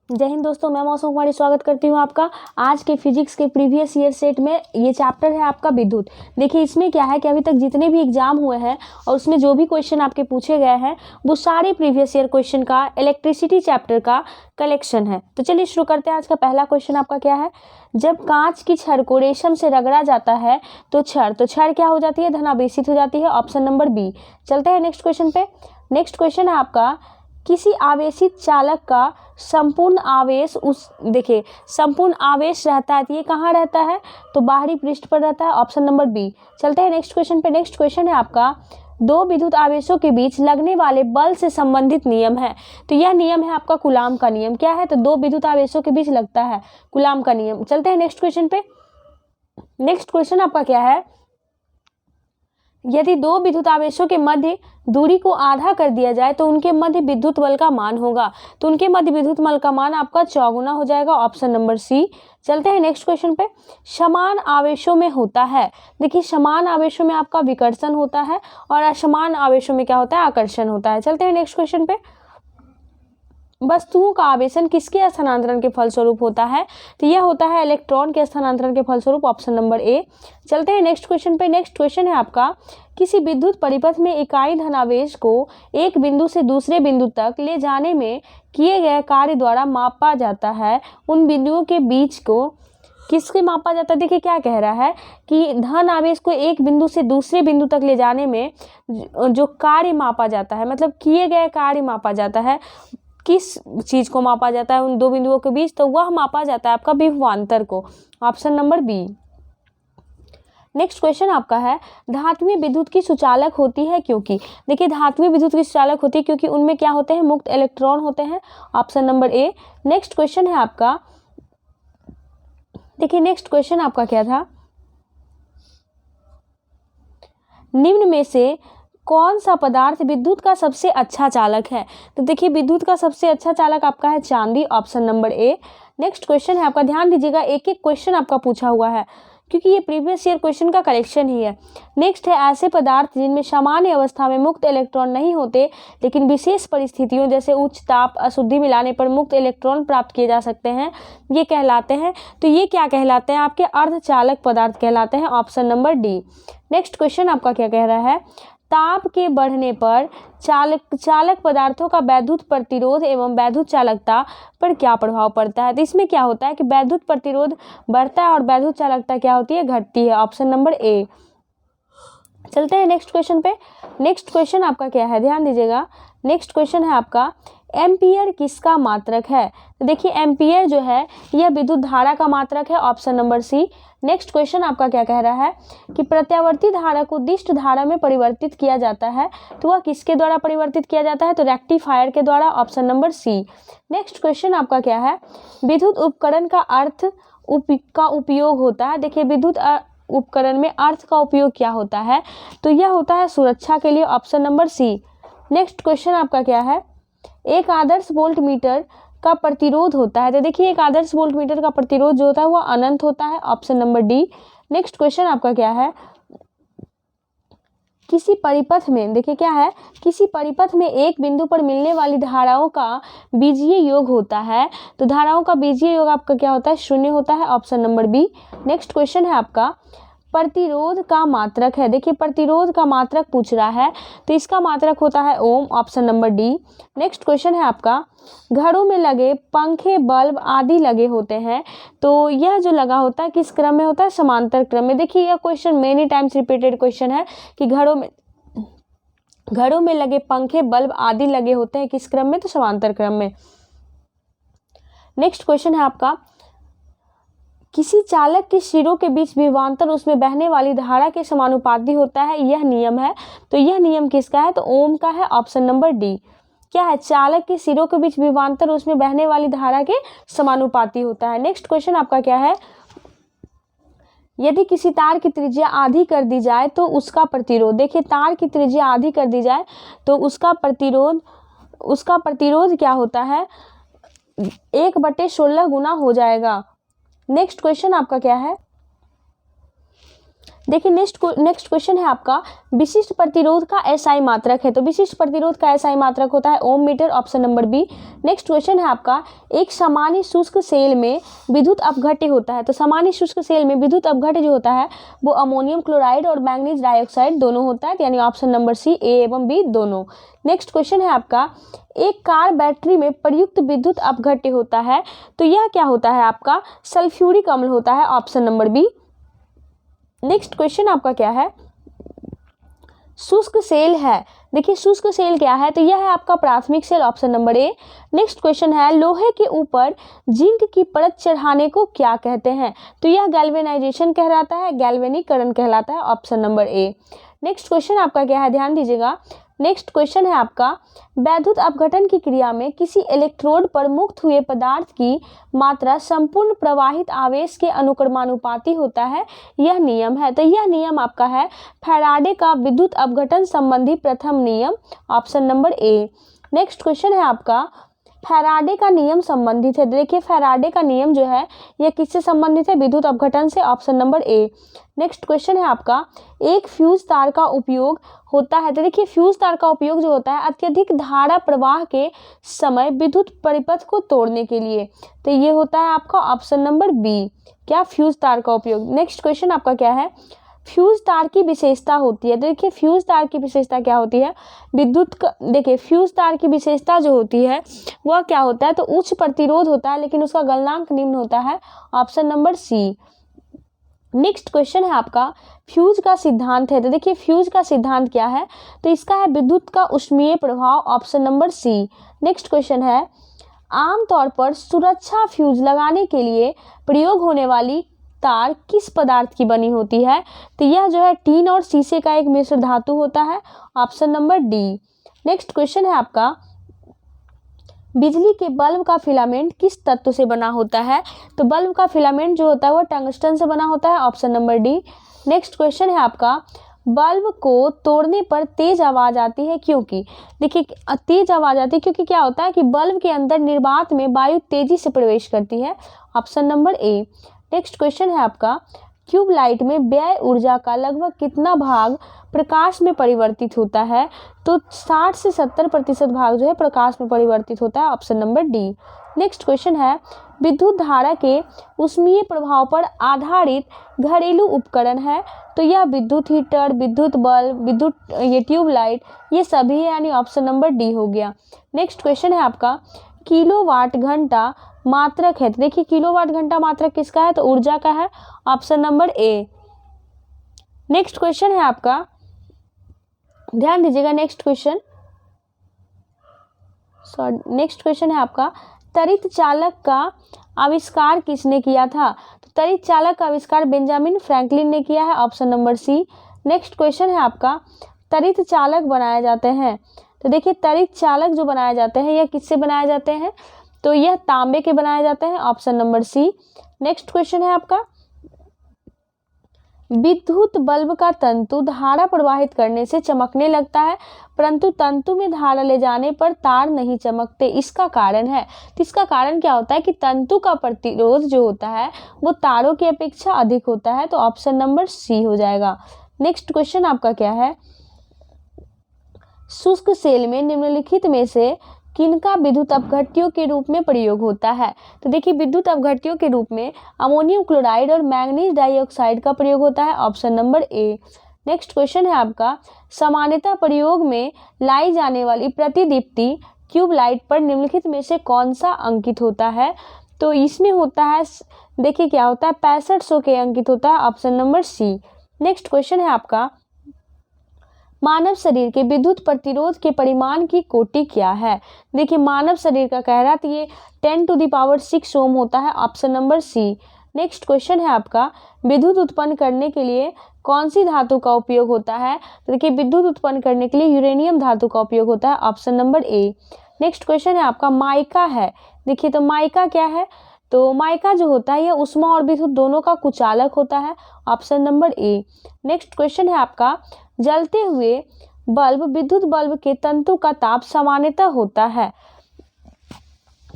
जय हिंद दोस्तों, मैं मौसम कुमारी स्वागत करती हूँ आपका आज के फिजिक्स के प्रीवियस ईयर सेट में। ये चैप्टर है आपका विद्युत। देखिए इसमें क्या है कि अभी तक जितने भी एग्जाम हुए हैं और उसमें जो भी क्वेश्चन आपके पूछे गए हैं वो सारे प्रीवियस ईयर क्वेश्चन का इलेक्ट्रिसिटी चैप्टर का कलेक्शन है। तो चलिए शुरू करते हैं। आज का पहला क्वेश्चन आपका क्या है, जब कांच की छड़ को रेशम से रगड़ा जाता है तो छड़ क्या हो जाती है, धनावेशित हो जाती है। Option number B. चलते हैं नेक्स्ट क्वेश्चन पे। नेक्स्ट क्वेश्चन है आपका, किसी आवेशित चालक का संपूर्ण आवेश देखिए संपूर्ण आवेश रहता है तो ये कहाँ रहता है, तो बाहरी पृष्ठ पर रहता है। Option number B. चलते हैं नेक्स्ट क्वेश्चन पे। नेक्स्ट क्वेश्चन है आपका, दो विद्युत आवेशों के बीच लगने वाले बल से संबंधित नियम है। तो यह नियम है आपका कूलाम का नियम। क्या है, तो दो विद्युत आवेशों के बीच लगता है कूलाम का नियम। चलते हैं नेक्स्ट क्वेश्चन पे। नेक्स्ट क्वेश्चन आपका क्या है, यदि दो विद्युत आवेशों के मध्य दूरी को आधा कर दिया जाए तो उनके मध्य विद्युत बल का मान होगा। तो उनके मध्य विद्युत बल का मान आपका चौगुना हो जाएगा। Option number C. चलते हैं नेक्स्ट क्वेश्चन पे। समान आवेशों में होता है, देखिए समान आवेशों में आपका विकर्षण होता है और असमान आवेशों में क्या होता है, आकर्षण होता है। चलते हैं नेक्स्ट क्वेश्चन पे। वस्तुओं का आवेशन किसके स्थानांतरण के फलस्वरूप होता है, तो यह होता है इलेक्ट्रॉन के स्थानांतरण के फलस्वरूप। ऑप्शन नंबर ए। चलते हैं नेक्स्ट क्वेश्चन पे। नेक्स्ट क्वेश्चन है आपका, किसी विद्युत परिपथ में इकाई धनावेश को एक बिंदु से दूसरे बिंदु तक ले जाने में किए गए कार्य द्वारा मापा जाता है। उन बिंदुओं के बीच को किससे मापा जाता है। देखिए क्या कह रहा है कि धन आवेश को एक बिंदु से दूसरे बिंदु तक ले जाने में जो कार्य मापा जाता है, मतलब किए गए कार्य मापा जाता है, किस चीज को मापा जाता है उन दो बिंदुओं के बीच, तो वह मापा जाता है आपका विभवांतर को। Option number B. Next question आपका है, धात्विक विद्युत की सुचालक होती है क्योंकि, देखिए धात्विक विद्युत की सुचालक होती है क्योंकि उनमें क्या होते हैं, मुक्त इलेक्ट्रॉन होते हैं। Option number A. Next question है आपका, देखिए नेक्स्ट क्वेश्चन आपका क्या था, निम्न में से कौन सा पदार्थ विद्युत का सबसे अच्छा चालक है। तो देखिए विद्युत का सबसे अच्छा चालक आपका है चांदी। Option number A. Next question है आपका, ध्यान दीजिएगा एक एक क्वेश्चन आपका पूछा हुआ है क्योंकि ये प्रीवियस ईयर क्वेश्चन का कलेक्शन ही है। नेक्स्ट है, ऐसे पदार्थ जिनमें सामान्य अवस्था में मुक्त इलेक्ट्रॉन नहीं होते लेकिन विशेष परिस्थितियों जैसे उच्च ताप अशुद्धि मिलाने पर मुक्त इलेक्ट्रॉन प्राप्त किए जा सकते हैं, ये कहलाते हैं। तो ये क्या कहलाते हैं, आपके अर्धचालक पदार्थ कहलाते हैं। Option number D. Next question आपका क्या कह रहा है, ताप के बढ़ने पर चालक पदार्थों का वैद्युत प्रतिरोध एवं वैद्युत चालकता पर क्या प्रभाव पड़ता है। तो इसमें क्या होता है कि वैद्युत प्रतिरोध बढ़ता है और वैद्युत चालकता क्या होती है, घटती है। ऑप्शन नंबर ए। चलते हैं नेक्स्ट क्वेश्चन पे। नेक्स्ट क्वेश्चन आपका क्या है, ध्यान दीजिएगा। नेक्स्ट क्वेश्चन है आपका, एम्पियर किसका मात्रक है। तो देखिए एम्पियर जो है यह विद्युत धारा का मात्रक है। Option number C. Next question आपका क्या कह रहा है कि प्रत्यावर्ती धारा को दिष्ट धारा में परिवर्तित किया जाता है, तो वह किसके द्वारा परिवर्तित किया जाता है, तो रेक्टिफायर के द्वारा। Option number C. Next question आपका क्या है, विद्युत उपकरण का अर्थ का उपयोग होता है। देखिए विद्युत उपकरण में अर्थ का उपयोग क्या होता है, तो यह होता है सुरक्षा के लिए। Option number C. Next question आपका क्या है, एक आदर्श वोल्ट मीटर का प्रतिरोध होता है। तो देखिए एक आदर्श वोल्ट मीटर का प्रतिरोध जो होता है वह अनंत होता है। Option number D. Next question आपका क्या है, किसी परिपथ में, देखिए क्या है, किसी परिपथ में एक बिंदु पर मिलने वाली धाराओं का बीजीय योग होता है। तो धाराओं का बीजीय योग आपका क्या होता है, शून्य होता है। Option number B. Next question है आपका, प्रतिरोध का मात्रक है। देखिए प्रतिरोध का मात्रक पूछ रहा है तो इसका मात्रक होता है ohm. Option number D. Next question है आपका, घरों में लगे पंखे बल्ब आदि लगे होते हैं, तो यह जो लगा होता है किस क्रम में होता है, समांतर क्रम में। देखिए यह question many times repeated question है कि घरों में लगे पंखे बल्ब आदि लगे होते हैं किस क्रम में, तो समांतर क्रम में। नेक्स्ट क्वेश्चन है आपका, किसी चालक के सिरों के बीच विभवांतर उसमें बहने वाली धारा के समानुपाती होता है, यह नियम है। तो यह नियम किसका है, तो ओम का है। Option number D. क्या है, चालक के सिरों के बीच विभवांतर उसमें बहने वाली धारा के समानुपाती होता है। नेक्स्ट क्वेश्चन आपका क्या है, यदि किसी तार की त्रिज्या आधी कर दी जाए तो उसका प्रतिरोध, देखिए तार की त्रिज्या आधी कर दी जाए तो उसका प्रतिरोध क्या होता है, 1/16 गुना हो जाएगा। नेक्स्ट क्वेश्चन आपका क्या है, देखिए नेक्स्ट क्वेश्चन है आपका, विशिष्ट प्रतिरोध का एसआई मात्रक है। तो विशिष्ट प्रतिरोध का एसआई मात्रक होता है ohm metre, option number B. Next question है आपका, एक सामान्य शुष्क सेल में विद्युत अपघट्य होता है। तो सामान्य शुष्क सेल में विद्युत अपघट्य जो होता है वो अमोनियम क्लोराइड और मैंगनीज डाइऑक्साइड दोनों होता है, यानी ऑप्शन नंबर सी, ए एवं बी दोनों। नेक्स्ट क्वेश्चन है आपका, एक कार बैटरी में प्रयुक्त विद्युत अपघट्य होता है। तो यह क्या होता है आपका, सल्फ्यूरिक अम्ल होता है, option number B. Next question आपका क्या है, शुष्क सेल है। देखिए शुष्क सेल क्या है, तो यह है आपका प्राथमिक cell, option number A. Next question है, लोहे के ऊपर जिंक की परत चढ़ाने को क्या कहते हैं। तो यह गैल्वेनाइजेशन कहलाता है, गैल्वेनीकरण कहलाता है, option number A. Next question आपका क्या है, ध्यान दीजिएगा। नेक्स्ट क्वेश्चन है आपका, वैद्युत अपघटन की क्रिया में किसी इलेक्ट्रोड पर मुक्त हुए पदार्थ की मात्रा संपूर्ण प्रवाहित आवेश के अनुक्रमानुपाती होता है, यह नियम है। तो यह नियम आपका है फैराडे का विद्युत अपघटन संबंधी प्रथम नियम, option number A. Next question है आपका, फैराडे का नियम संबंधित है। देखिए फैराडे का नियम जो है यह किससे संबंधित है, विद्युत अपघटन से, option number A. Next question है आपका, एक फ्यूज तार का उपयोग होता है। तो देखिए फ्यूज तार का उपयोग जो होता है अत्यधिक धारा प्रवाह के समय विद्युत परिपथ को तोड़ने के लिए। तो ये होता है आपका ऑप्शन नंबर बी, क्या, फ्यूज तार का उपयोग। नेक्स्ट क्वेश्चन आपका क्या है, फ्यूज तार की विशेषता होती है। देखिए फ्यूज तार की विशेषता क्या होती है, विद्युत का, देखिए फ्यूज तार की विशेषता जो होती है वह क्या होता है, तो उच्च प्रतिरोध होता है लेकिन उसका गलनांक निम्न होता है, option number C. Next question है आपका, फ्यूज का सिद्धांत है। तो देखिए फ्यूज का सिद्धांत क्या है, तो इसका है विद्युत का ऊष्मीय प्रभाव, option number C. Next question है, आमतौर पर सुरक्षा फ्यूज लगाने के लिए प्रयोग होने वाली तार किस पदार्थ की बनी होती है। तो यह जो है टीन और शीशे का एक मिश्र धातु होता है, option number D. Next question है आपका, बिजली के बल्ब का फिलामेंट किस तत्व से बना होता है। तो बल्ब का फिलामेंट जो होता है वो टंगस्टन से बना होता है, option number D. Next question है आपका, बल्ब को तोड़ने पर तेज आवाज आती है क्योंकि। देखिए तेज आवाज आती है क्योंकि क्या होता है कि बल्ब के अंदर निर्वात में वायु तेजी से प्रवेश करती है, option number A. Next question है आपका, ट्यूब लाइट में व्यय ऊर्जा का लगभग कितना भाग प्रकाश में परिवर्तित होता है। तो 60 से 70% भाग जो है प्रकाश में परिवर्तित होता है, option number D. Next question है, विद्युत धारा के ऊष्मीय प्रभाव पर आधारित घरेलू उपकरण है। तो यह विद्युत हीटर, विद्युत बल्ब, विद्युत ये ट्यूब लाइट, ये सभी है, यानी ऑप्शन नंबर डी हो गया। नेक्स्ट क्वेश्चन है आपका, किलोवाट घंटा मात्रक है। तो देखिए किलोवाट घंटा मात्रक किसका है, तो ऊर्जा का है, option number A. Next question है आपका, ध्यान दीजिएगा। नेक्स्ट क्वेश्चन है आपका, त्वरित चालक का आविष्कार किसने किया था। तो त्वरित चालक का आविष्कार बेंजामिन फ्रैंकलिन ने किया है, option number C. Next question है आपका, त्वरित चालक बनाए जाते हैं। तो देखिए त्वरित चालक जो बनाए जाते हैं यह किससे बनाए जाते हैं, तो यह तांबे के बनाए जाते हैं, option number C. Next question है आपका, विद्युत बल्ब का तंतु धारा प्रवाहित करने से चमकने लगता है परंतु तंतु में धारा ले जाने पर तार नहीं चमकते, इसका कारण है। तो इसका कारण क्या होता है कि तंतु का प्रतिरोध जो होता है वो तारों की अपेक्षा अधिक होता है, तो ऑप्शन नंबर सी हो जाएगा। नेक्स्ट क्वेश्चन आपका क्या है, शुष्क सेल में निम्नलिखित में से किनका विद्युत अपघट्यों के रूप में प्रयोग होता है। तो देखिए विद्युत अपघट्यों के रूप में अमोनियम क्लोराइड और मैंगनीज डाइऑक्साइड का प्रयोग होता है, option number A. Next question है आपका, सामान्यतः प्रयोग में लाई जाने वाली प्रतिदीप्ति ट्यूब लाइट पर निम्नलिखित में से कौन सा अंकित होता है। तो इसमें होता है, देखिए क्या होता है, 6500 के अंकित होता है, option number C. Next question है आपका, मानव शरीर के विद्युत प्रतिरोध के परिमाण की कोटि क्या है। देखिए मानव शरीर का कह रहा था ये 10⁶ ओम होता है, option number C. Next question है आपका, विद्युत उत्पन्न करने के लिए कौन सी धातु का उपयोग होता है। तो देखिए विद्युत उत्पन्न करने के लिए यूरेनियम धातु का उपयोग होता है, option number A. Next question है आपका, माइका है। देखिए तो माइका क्या है, तो माइका जो होता है यह उष्मा और विद्युत दोनों का कुचालक होता है, option number A. Next question है आपका, जलते हुए बल्ब विद्युत बल्ब के तंतु का ताप सामान्यतः होता है।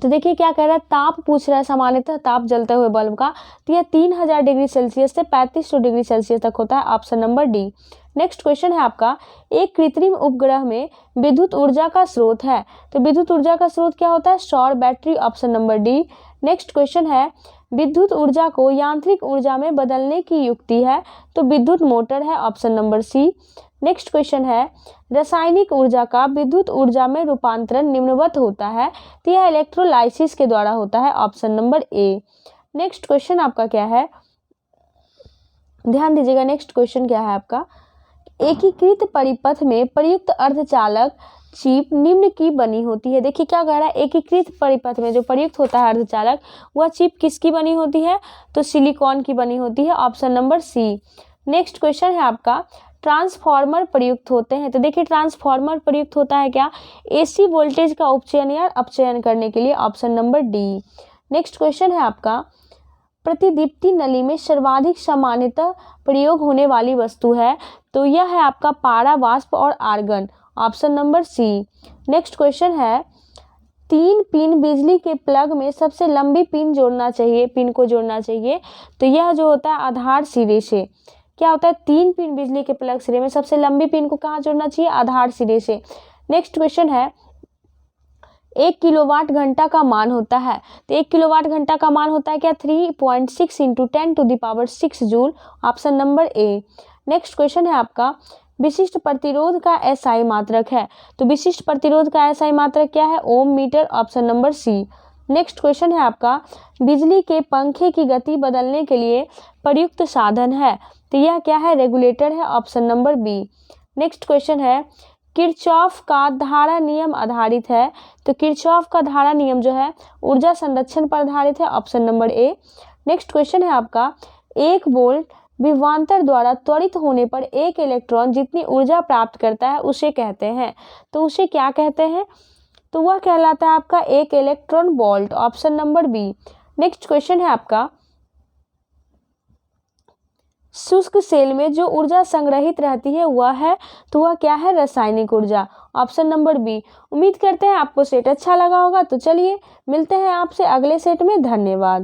तो देखिए क्या कह रहा है, ताप पूछ रहा है, सामान्यतः ताप जलते हुए बल्ब का, तो यह 3000 डिग्री सेल्सियस से 3500 डिग्री सेल्सियस तक होता है, option number D. Next question है आपका, एक कृत्रिम उपग्रह में विद्युत ऊर्जा का स्रोत है, तो विद्युत ऊर्जा का स्रोत क्या होता है, सौर battery, option number D. Next question है, विद्युत ऊर्जा को यांत्रिक ऊर्जा में बदलने की युक्ति है, तो विद्युत मोटर है, option number C. Next question है, रासायनिक ऊर्जा का विद्युत ऊर्जा में रूपांतरण निम्नवत होता है, तो यह इलेक्ट्रोलाइसिस के द्वारा होता है, option number A. Next question आपका क्या है, ध्यान दीजिएगा, नेक्स्ट क्वेश्चन क्या है आपका, एकीकृत परिपथ में प्रयुक्त अर्धचालक चिप निम्न की बनी होती है। देखिए क्या कह रहा है, एकीकृत परिपथ में जो प्रयुक्त होता है अर्धचालक, वह चिप किसकी बनी होती है, तो सिलिकॉन की बनी होती है, option number C. Next question है आपका, ट्रांसफार्मर प्रयुक्त होते हैं, तो देखिए ट्रांसफार्मर प्रयुक्त होता है क्या, एसी वोल्टेज का उपचयन या अपचयन करने के लिए, option number D. Next question है आपका, प्रतिदीप्ति नली में सर्वाधिक सामान्यतः प्रयोग होने वाली वस्तु है, तो यह है आपका पारा वाष्प और argon, option number C. Next question है, 3 पिन बिजली के प्लग में सबसे लंबी पिन को जोड़ना चाहिए, तो यह जो होता है आधार सिरे से, क्या होता है, 3 पिन बिजली के प्लग सिरे में सबसे लंबी पिन को कहाँ जोड़ना चाहिए, आधार सिरे से। नेक्स्ट क्वेश्चन है, 1 किलोवाट घंटा का मान होता है, तो 1 किलोवाट घंटा का मान होता है क्या, 3.6 × 10⁶ joule, option number A. Next question है आपका, विशिष्ट प्रतिरोध का एसआई मात्रक है, तो विशिष्ट प्रतिरोध का एसआई मात्रक क्या है, ohm metre, option number C. Next question है आपका, बिजली के पंखे की गति बदलने के लिए प्रयुक्त साधन है, तो यह क्या है, रेगुलेटर है, option number B. Next question है, किरचॉफ का धारा नियम आधारित है, तो किरचॉफ का धारा नियम जो है ऊर्जा संरक्षण पर आधारित है, option number A. Next question है आपका, 1 वोल्ट विभवांतर द्वारा त्वरित होने पर एक इलेक्ट्रॉन जितनी ऊर्जा प्राप्त करता है उसे कहते हैं, तो उसे क्या कहते हैं, तो वह कहलाता है आपका 1 electron volt, option number B. Next question है आपका, शुष्क सेल में जो ऊर्जा संग्रहित रहती है वह है, तो वह क्या है, रासायनिक ऊर्जा, ऑप्शन नंबर बी। उम्मीद करते हैं आपको सेट अच्छा लगा होगा, तो चलिए मिलते हैं आपसे अगले सेट में, धन्यवाद।